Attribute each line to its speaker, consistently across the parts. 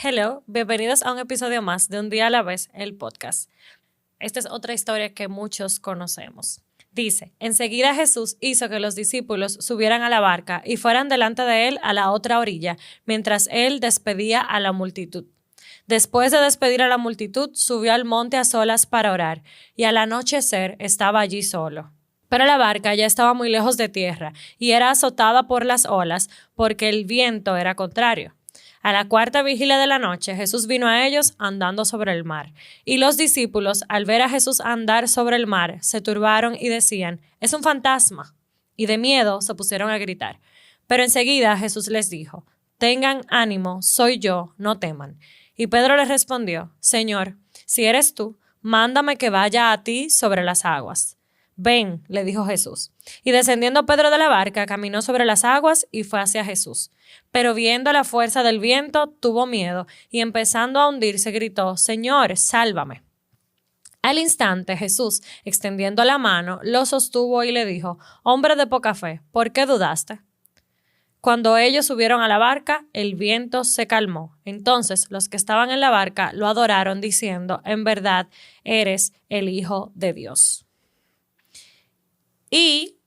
Speaker 1: Hello, bienvenidos a un episodio más de Un Día a la Vez, el podcast. Esta es otra historia que muchos conocemos. Dice, enseguida Jesús hizo que los discípulos subieran a la barca y fueran delante de él a la otra orilla, mientras él despedía a la multitud. Después de despedir a la multitud, subió al monte a solas para orar, y al anochecer estaba allí solo. Pero la barca ya estaba muy lejos de tierra y era azotada por las olas porque el viento era contrario. A la cuarta vigilia de la noche, Jesús vino a ellos andando sobre el mar. Y los discípulos, al ver a Jesús andar sobre el mar, se turbaron y decían, «Es un fantasma». Y de miedo se pusieron a gritar. Pero enseguida Jesús les dijo, «Tengan ánimo, soy yo, no teman». Y Pedro les respondió, «Señor, si eres tú, mándame que vaya a ti sobre las aguas». «Ven», le dijo Jesús. Y descendiendo Pedro de la barca, caminó sobre las aguas y fue hacia Jesús. Pero viendo la fuerza del viento, tuvo miedo y empezando a hundirse gritó, «Señor, sálvame». Al instante Jesús, extendiendo la mano, lo sostuvo y le dijo, «Hombre de poca fe, ¿por qué dudaste?» Cuando ellos subieron a la barca, el viento se calmó. Entonces los que estaban en la barca lo adoraron diciendo, «En verdad, eres el Hijo de Dios». Y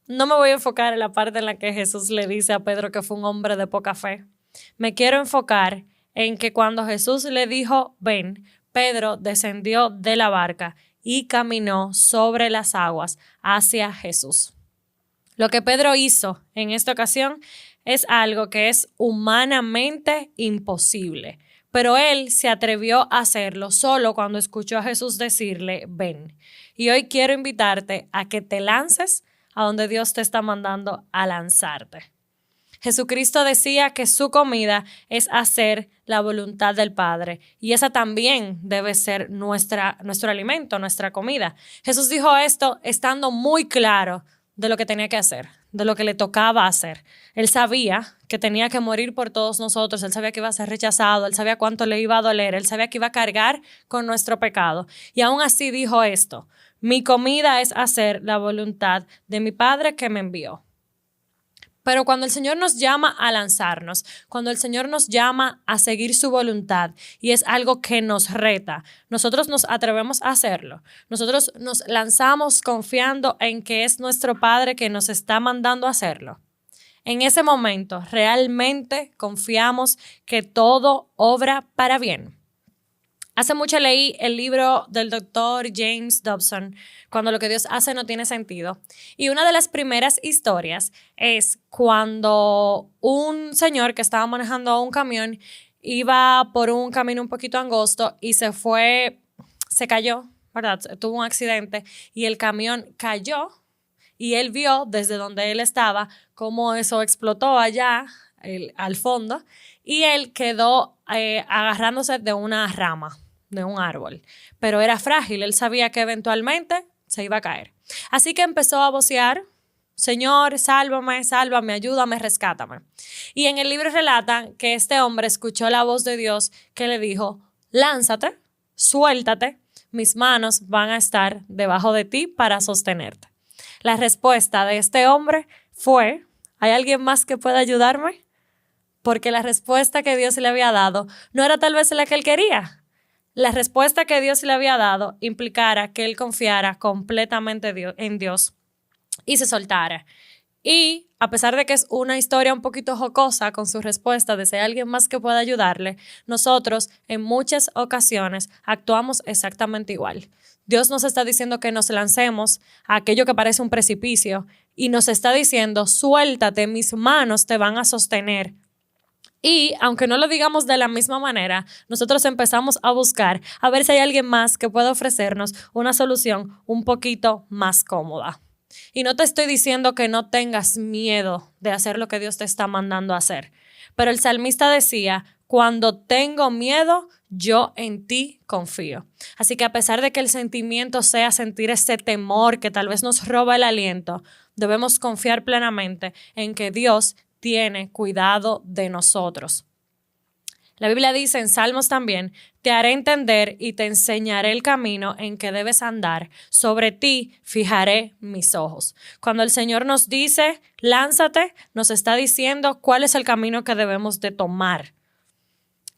Speaker 1: no me voy a enfocar en la parte en la que Jesús le dice a Pedro que fue un hombre de poca fe. Me quiero enfocar en que cuando Jesús le dijo, «Ven», Pedro descendió de la barca y caminó sobre las aguas hacia Jesús. Lo que Pedro hizo en esta ocasión es algo que es humanamente imposible, pero él se atrevió a hacerlo solo cuando escuchó a Jesús decirle, «Ven». Y hoy quiero invitarte a que te lances a donde Dios te está mandando a lanzarte. Jesucristo decía que su comida es hacer la voluntad del Padre y esa también debe ser nuestro alimento, nuestra comida. Jesús dijo esto estando muy claro de lo que tenía que hacer, de lo que le tocaba hacer. Él sabía que tenía que morir por todos nosotros, él sabía que iba a ser rechazado, él sabía cuánto le iba a doler, él sabía que iba a cargar con nuestro pecado. Y aún así dijo esto, «Mi comida es hacer la voluntad de mi Padre que me envió». Pero cuando el Señor nos llama a lanzarnos, cuando el Señor nos llama a seguir su voluntad y es algo que nos reta, nosotros nos atrevemos a hacerlo. Nosotros nos lanzamos confiando en que es nuestro Padre que nos está mandando a hacerlo. En ese momento realmente confiamos que todo obra para bien. Hace mucho leí el libro del doctor James Dobson, Cuando lo que Dios hace no tiene sentido. Y una de las primeras historias es cuando un señor que estaba manejando un camión iba por un camino un poquito angosto y se cayó, ¿verdad? Tuvo un accidente y el camión cayó y él vio desde donde él estaba cómo eso explotó allá al fondo y él quedó agarrándose de una rama de un árbol, pero era frágil, él sabía que eventualmente se iba a caer. Así que empezó a vocear, «Señor, sálvame, sálvame, ayúdame, rescátame». Y en el libro relatan que este hombre escuchó la voz de Dios que le dijo, «Lánzate, suéltate, mis manos van a estar debajo de ti para sostenerte». La respuesta de este hombre fue, ¿hay alguien más que pueda ayudarme? Porque la respuesta que Dios le había dado no era tal vez la que él quería. La respuesta que Dios le había dado implicara que él confiara completamente en Dios y se soltara. Y a pesar de que es una historia un poquito jocosa con su respuesta de si hay alguien más que pueda ayudarle, nosotros en muchas ocasiones actuamos exactamente igual. Dios nos está diciendo que nos lancemos a aquello que parece un precipicio y nos está diciendo, «Suéltate, mis manos te van a sostener». Y aunque no lo digamos de la misma manera, nosotros empezamos a buscar a ver si hay alguien más que pueda ofrecernos una solución un poquito más cómoda. Y no te estoy diciendo que no tengas miedo de hacer lo que Dios te está mandando a hacer. Pero el salmista decía, «Cuando tengo miedo, yo en ti confío». Así que a pesar de que el sentimiento sea sentir ese temor que tal vez nos roba el aliento, debemos confiar plenamente en que Dios tiene cuidado de nosotros. La Biblia dice en Salmos también, «Te haré entender y te enseñaré el camino en que debes andar. Sobre ti fijaré mis ojos». Cuando el Señor nos dice, «Lánzate», nos está diciendo cuál es el camino que debemos de tomar.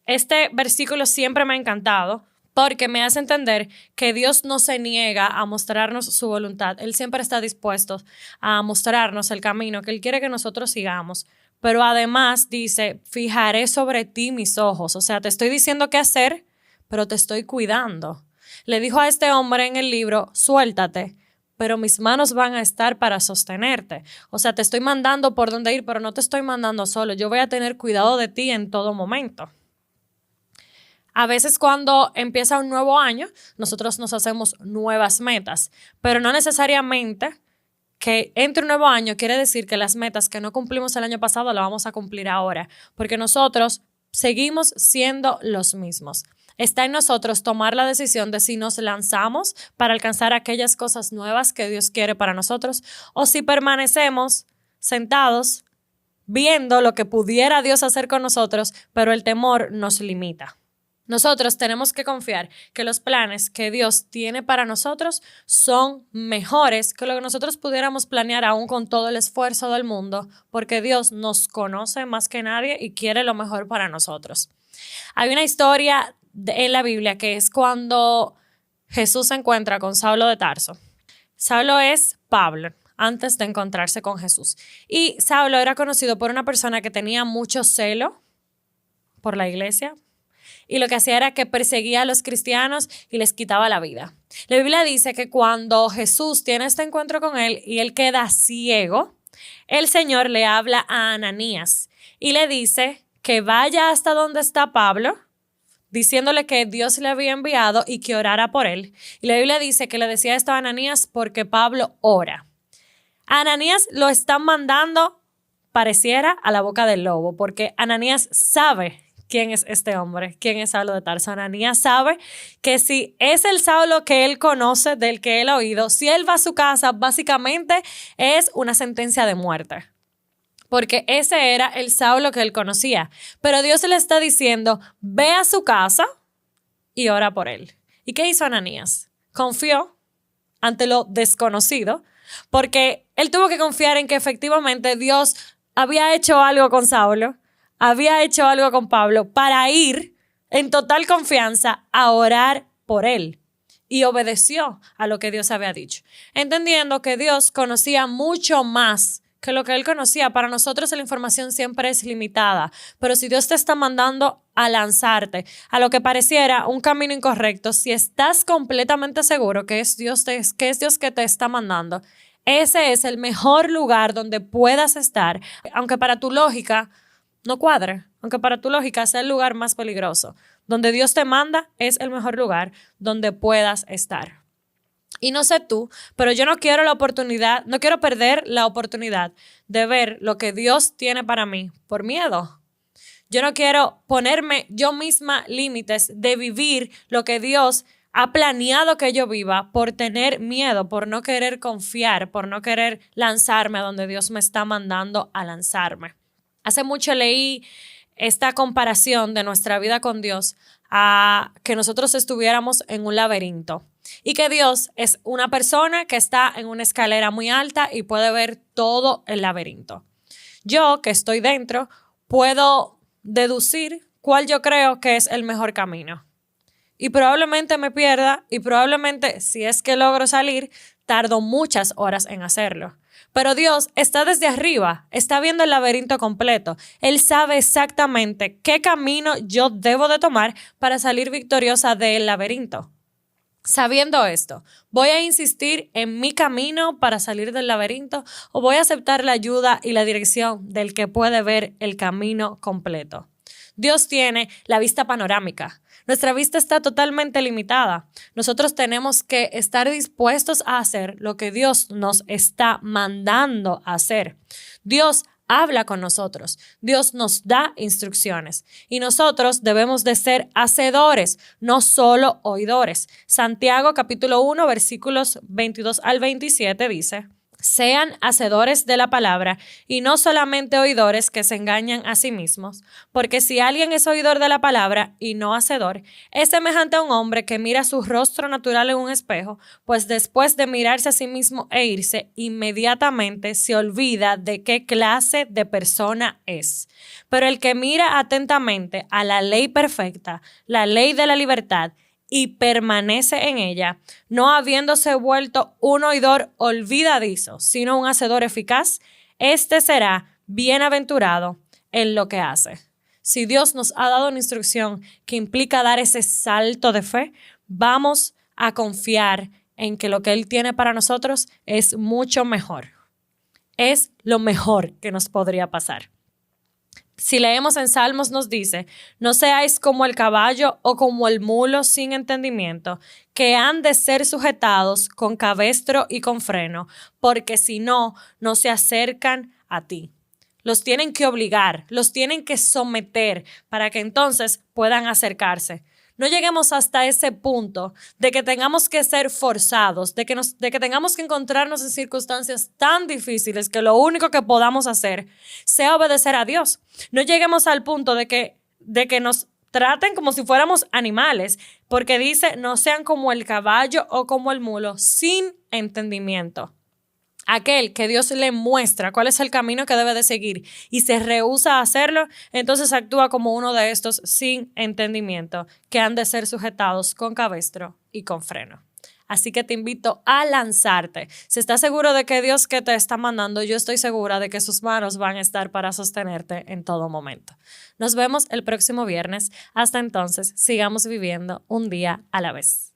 Speaker 1: Este versículo siempre me ha encantado porque me hace entender que Dios no se niega a mostrarnos su voluntad. Él siempre está dispuesto a mostrarnos el camino que Él quiere que nosotros sigamos. Pero además dice, fijaré sobre ti mis ojos. O sea, te estoy diciendo qué hacer, pero te estoy cuidando. Le dijo a este hombre en el libro, suéltate, pero mis manos van a estar para sostenerte. O sea, te estoy mandando por dónde ir, pero no te estoy mandando solo. Yo voy a tener cuidado de ti en todo momento. A veces cuando empieza un nuevo año, nosotros nos hacemos nuevas metas, pero no necesariamente que entre un nuevo año quiere decir que las metas que no cumplimos el año pasado las vamos a cumplir ahora, porque nosotros seguimos siendo los mismos. Está en nosotros tomar la decisión de si nos lanzamos para alcanzar aquellas cosas nuevas que Dios quiere para nosotros o si permanecemos sentados viendo lo que pudiera Dios hacer con nosotros, pero el temor nos limita. Nosotros tenemos que confiar que los planes que Dios tiene para nosotros son mejores que lo que nosotros pudiéramos planear aún con todo el esfuerzo del mundo, porque Dios nos conoce más que nadie y quiere lo mejor para nosotros. Hay una historia en la Biblia que es cuando Jesús se encuentra con Saulo de Tarso. Saulo es Pablo antes de encontrarse con Jesús. Y Saulo era conocido por una persona que tenía mucho celo por la iglesia. Y lo que hacía era que perseguía a los cristianos y les quitaba la vida. La Biblia dice que cuando Jesús tiene este encuentro con él y él queda ciego, el Señor le habla a Ananías y le dice que vaya hasta donde está Pablo, diciéndole que Dios le había enviado y que orara por él. Y la Biblia dice que le decía esto a Ananías porque Pablo ora. A Ananías lo están mandando, pareciera, a la boca del lobo, porque Ananías sabe quién es este hombre, quién es Saulo de Tarso. Ananías sabe que si es el Saulo que él conoce, del que él ha oído, si él va a su casa, básicamente es una sentencia de muerte. Porque ese era el Saulo que él conocía. Pero Dios le está diciendo, ve a su casa y ora por él. ¿Y qué hizo Ananías? Confió ante lo desconocido, porque él tuvo que confiar en que efectivamente Dios había hecho algo con Saulo, había hecho algo con Pablo para ir en total confianza a orar por él. Y obedeció a lo que Dios había dicho, entendiendo que Dios conocía mucho más que lo que él conocía. Para nosotros la información siempre es limitada, pero si Dios te está mandando a lanzarte a lo que pareciera un camino incorrecto, si estás completamente seguro que es Dios que te está mandando, ese es el mejor lugar donde puedas estar, aunque para tu lógica no cuadre, aunque para tu lógica sea el lugar más peligroso. Donde Dios te manda es el mejor lugar donde puedas estar. Y no sé tú, pero yo no quiero perder la oportunidad de ver lo que Dios tiene para mí por miedo. Yo no quiero ponerme yo misma límites de vivir lo que Dios ha planeado que yo viva por tener miedo, por no querer confiar, por no querer lanzarme a donde Dios me está mandando a lanzarme. Hace mucho leí esta comparación de nuestra vida con Dios a que nosotros estuviéramos en un laberinto y que Dios es una persona que está en una escalera muy alta y puede ver todo el laberinto. Yo, que estoy dentro, puedo deducir cuál yo creo que es el mejor camino. Y probablemente me pierda y probablemente, si es que logro salir, tardo muchas horas en hacerlo. Pero Dios está desde arriba, está viendo el laberinto completo. Él sabe exactamente qué camino yo debo de tomar para salir victoriosa del laberinto. Sabiendo esto, ¿voy a insistir en mi camino para salir del laberinto o voy a aceptar la ayuda y la dirección del que puede ver el camino completo? Dios tiene la vista panorámica. Nuestra vista está totalmente limitada. Nosotros tenemos que estar dispuestos a hacer lo que Dios nos está mandando a hacer. Dios habla con nosotros. Dios nos da instrucciones y nosotros debemos de ser hacedores, no solo oidores. Santiago capítulo 1 versículos 22 al 27 dice: Sean hacedores de la palabra y no solamente oidores que se engañan a sí mismos, porque si alguien es oidor de la palabra y no hacedor, es semejante a un hombre que mira su rostro natural en un espejo, pues después de mirarse a sí mismo e irse, inmediatamente se olvida de qué clase de persona es. Pero el que mira atentamente a la ley perfecta, la ley de la libertad, y permanece en ella, no habiéndose vuelto un oidor olvidadizo, sino un hacedor eficaz, este será bienaventurado en lo que hace. Si Dios nos ha dado una instrucción que implica dar ese salto de fe, vamos a confiar en que lo que Él tiene para nosotros es mucho mejor. Es lo mejor que nos podría pasar. Si leemos en Salmos nos dice, no seáis como el caballo o como el mulo sin entendimiento, que han de ser sujetados con cabestro y con freno, porque si no, no se acercan a ti. Los tienen que obligar, los tienen que someter para que entonces puedan acercarse. No lleguemos hasta ese punto de que tengamos que ser forzados, de que tengamos que encontrarnos en circunstancias tan difíciles que lo único que podamos hacer sea obedecer a Dios. No lleguemos al punto de que nos traten como si fuéramos animales, porque dice, no sean como el caballo o como el mulo, sin entendimiento. Aquel que Dios le muestra cuál es el camino que debe de seguir y se rehúsa a hacerlo, entonces actúa como uno de estos sin entendimiento, que han de ser sujetados con cabestro y con freno. Así que te invito a lanzarte. Si estás seguro de que Dios que te está mandando, yo estoy segura de que sus manos van a estar para sostenerte en todo momento. Nos vemos el próximo viernes. Hasta entonces, sigamos viviendo un día a la vez.